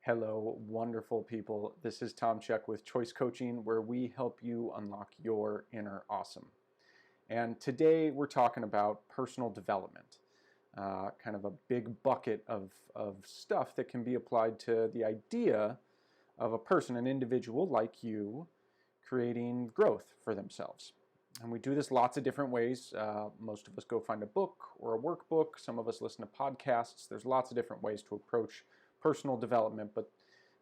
Hello, wonderful people. This is Tom Check with Choice Coaching, where we help you unlock your inner awesome. And today we're talking about personal development, kind of a big bucket of stuff that can be applied to the idea of a person, an individual like you, creating growth for themselves. And we do this lots of different ways. Most of us go find a book or a workbook. Some of us listen to podcasts. There's lots of different ways to approach personal development, but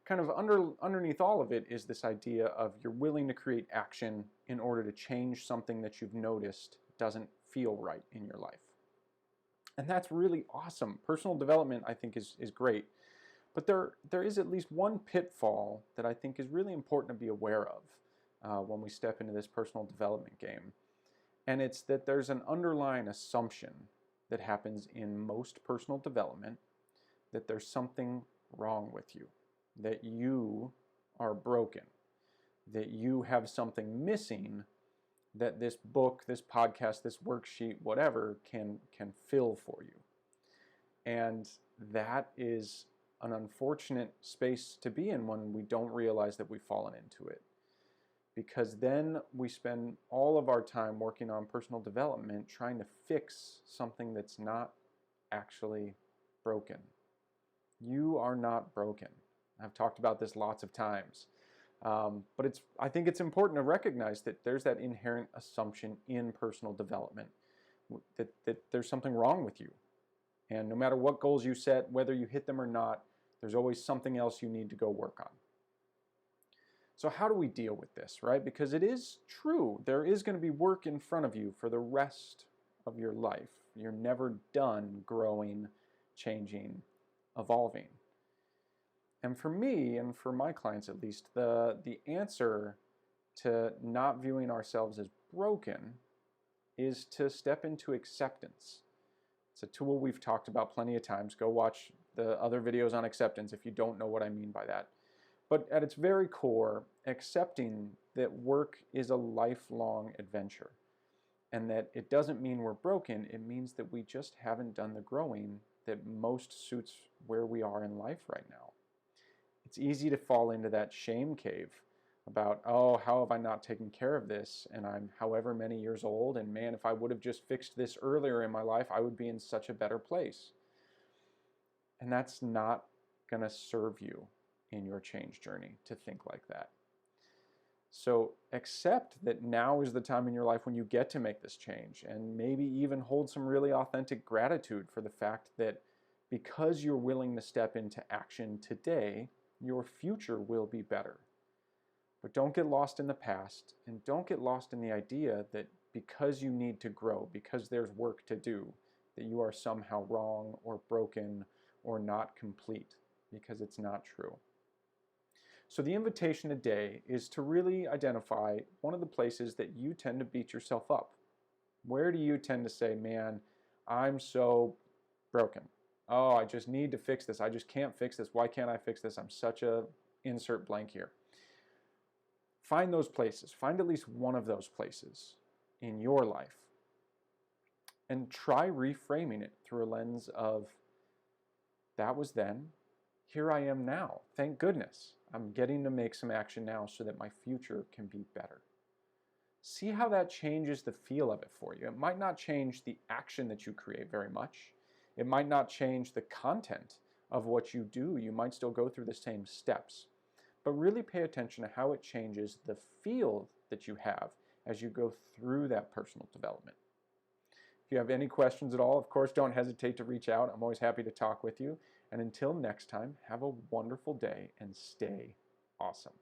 kind of underneath all of it is this idea of you're willing to create action in order to change something that you've noticed doesn't feel right in your life. And that's really awesome. Personal development, I think, is great. But there is at least one pitfall that I think is really important to be aware of when we step into this personal development game. And it's that there's an underlying assumption that happens in most personal development that there's something wrong with you, that you are broken, that you have something missing that this book, this podcast, this worksheet, whatever, can fill for you. And that is an unfortunate space to be in when we don't realize that we've fallen into it. Because then we spend all of our time working on personal development trying to fix something that's not actually broken. You are not broken. I've talked about this lots of times. But I think it's important to recognize that there's that inherent assumption in personal development that there's something wrong with you. And no matter what goals you set, whether you hit them or not, there's always something else you need to go work on. So how do we deal with this, right? Because it is true. There is going to be work in front of you for the rest of your life. You're never done growing, changing, evolving. And for me, and for my clients at least, the answer to not viewing ourselves as broken is to step into acceptance. It's a tool we've talked about plenty of times. Go watch the other videos on acceptance if you don't know what I mean by that. But at its very core, accepting that work is a lifelong adventure and that it doesn't mean we're broken, it means that we just haven't done the growing that most suits where we are in life right now. It's easy to fall into that shame cave about, oh, how have I not taken care of this? And I'm however many years old, and man, if I would have just fixed this earlier in my life, I would be in such a better place. And that's not going to serve you in your change journey to think like that. So accept that now is the time in your life when you get to make this change, and maybe even hold some really authentic gratitude for the fact that because you're willing to step into action today, your future will be better. But don't get lost in the past, and don't get lost in the idea that because you need to grow, because there's work to do, that you are somehow wrong or broken or not complete, because it's not true. So the invitation today is to really identify one of the places that you tend to beat yourself up. Where do you tend to say, man, I'm so broken. Oh, I just need to fix this. I just can't fix this. Why can't I fix this? I'm such a insert blank here. Find those places. Find at least one of those places in your life and try reframing it through a lens of that was then, here I am now. Thank goodness. I'm getting to make some action now so that my future can be better. See how that changes the feel of it for you. It might not change the action that you create very much. It might not change the content of what you do. You might still go through the same steps. But really pay attention to how it changes the feel that you have as you go through that personal development. If you have any questions at all, of course, don't hesitate to reach out. I'm always happy to talk with you. And until next time, have a wonderful day and stay awesome.